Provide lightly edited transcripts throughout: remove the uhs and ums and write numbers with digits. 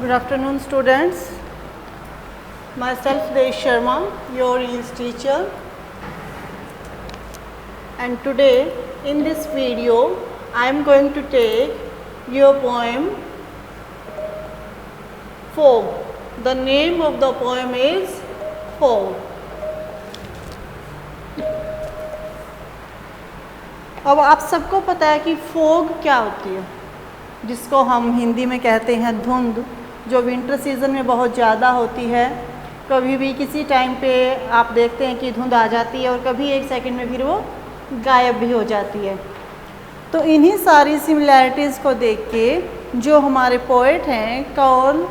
Good afternoon, students. Myself Desh Sharma, your English teacher. And today in this video I am going to take your poem Fog. The name of the poem is Fog. अब आप सबको पता है कि fog क्या होती है, जिसको हम हिंदी में कहते हैं धुंध, जो विंटर सीज़न में बहुत ज़्यादा होती है। कभी भी किसी टाइम पे आप देखते हैं कि धुंध आ जाती है और कभी एक सेकंड में फिर वो गायब भी हो जाती है। तो इन्हीं सारी सिमिलैरिटीज़ को देख के जो हमारे पोएट हैं कार्ल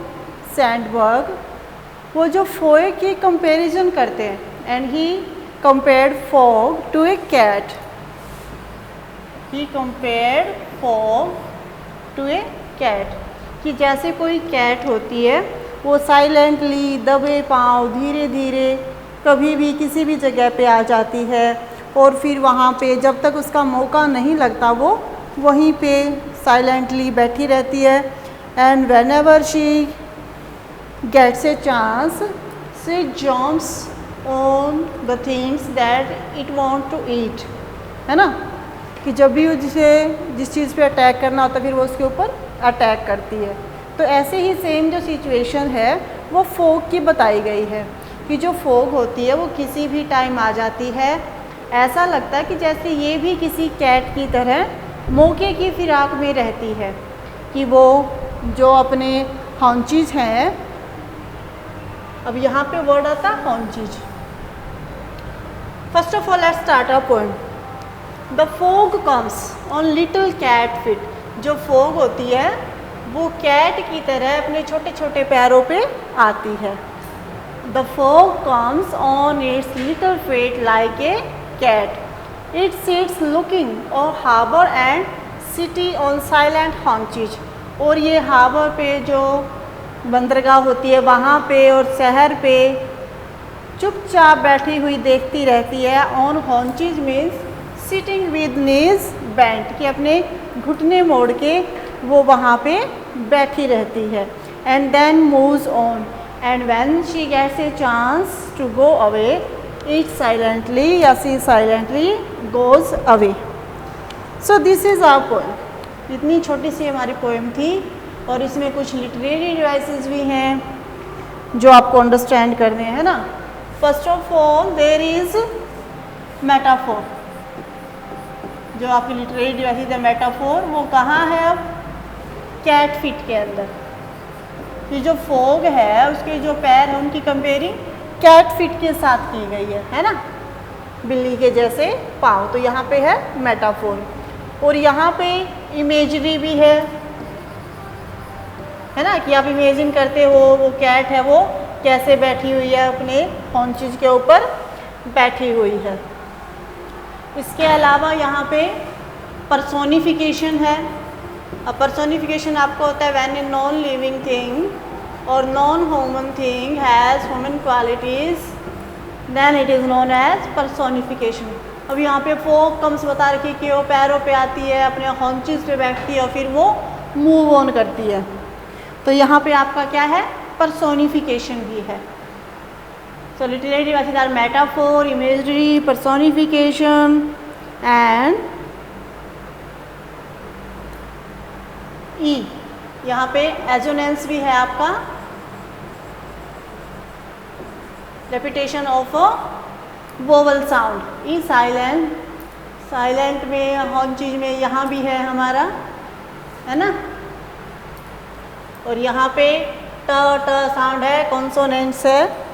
सैंडबर्ग, वो जो फॉग की कंपैरिजन करते हैं, and he compared fog to a cat. He compared fog to a cat, कि जैसे कोई कैट होती है वो साइलेंटली दबे पाँव धीरे धीरे कभी भी किसी भी जगह पे आ जाती है और फिर वहाँ पे जब तक उसका मौका नहीं लगता वो वहीं पे साइलेंटली बैठी रहती है। And whenever she gets a chance she jumps on the things that it want to eat, है ना, कि जब भी जिस चीज़ पे अटैक करना होता है फिर वो उसके ऊपर अटैक करती है। तो ऐसे ही सेम जो सिचुएशन है वो फॉग की बताई गई है, कि जो फॉग होती है वो किसी भी टाइम आ जाती है। ऐसा लगता है कि जैसे ये भी किसी कैट की तरह मौके की फिराक में रहती है, कि वो जो अपने हॉन्चीज हैं, अब यहाँ पे वर्ड आता है haunches. First of all let's start a poem. The fog comes on little cat feet. जो फॉग होती है वो कैट की तरह अपने छोटे छोटे पैरों पे आती है। The fog comes on its little feet like a cat. It sits looking over harbour and city on silent haunches. और ये हार्बर पे जो बंदरगाह होती है वहाँ पे और शहर पे चुपचाप बैठी हुई देखती रहती है। On haunches means sitting with knees bent, कि अपने घुटने मोड़ के वो वहाँ पे बैठी रहती है। And then moves on and when she gets a chance to go away it silently या सी silently goes away. So this is our poem. इतनी छोटी सी हमारी पोएम थी और इसमें कुछ लिटरेरी डिवाइसेस भी हैं जो आपको अंडरस्टैंड करने हैं ना। First of all there is metaphor. जो आपकी लिटरेरी डिवाइसेस है मेटाफोर, वो कहाँ है? अब कैट फिट के अंदर। ये जो फॉग है उसके जो पैर हैं उनकी कंपेयरिंग कैट फिट के साथ की गई है ना, बिल्ली के जैसे पाँव। तो यहाँ पे है मेटाफोर। और यहाँ पे इमेजरी भी है ना, कि आप इमेजिन करते हो वो कैट है वो कैसे बैठी हुई है, अपने हॉन्चेज के ऊपर बैठी हुई है। इसके अलावा यहाँ पे पर्सोनिफिकेशन है। अब पर्सोनिफिकेशन आपको होता है when a non living thing or non human thing has human qualities then it is known as personification. अब यहाँ पे फॉग कम्स बता रखी कि वो पैरों पे आती है, अपने हॉन्चेस पे बैठती है और फिर वो मूव ऑन करती है। तो यहाँ पे आपका क्या है? पर्सोनिफिकेशन भी है। So literary devices are metaphor, imagery, personification and E। यहाँ पे एजोनेंस भी है आपका, repetition of a vowel sound। E silent, silent में हॉन्चीज में यहाँ भी है हमारा, है ना। और यहाँ पे ट साउंड है, कॉन्सोनेंट्स है।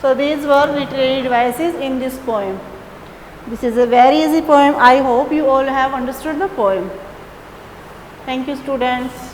So these were literary devices in this poem. This is a very easy poem. I hope you all have understood the poem. Thank you, students.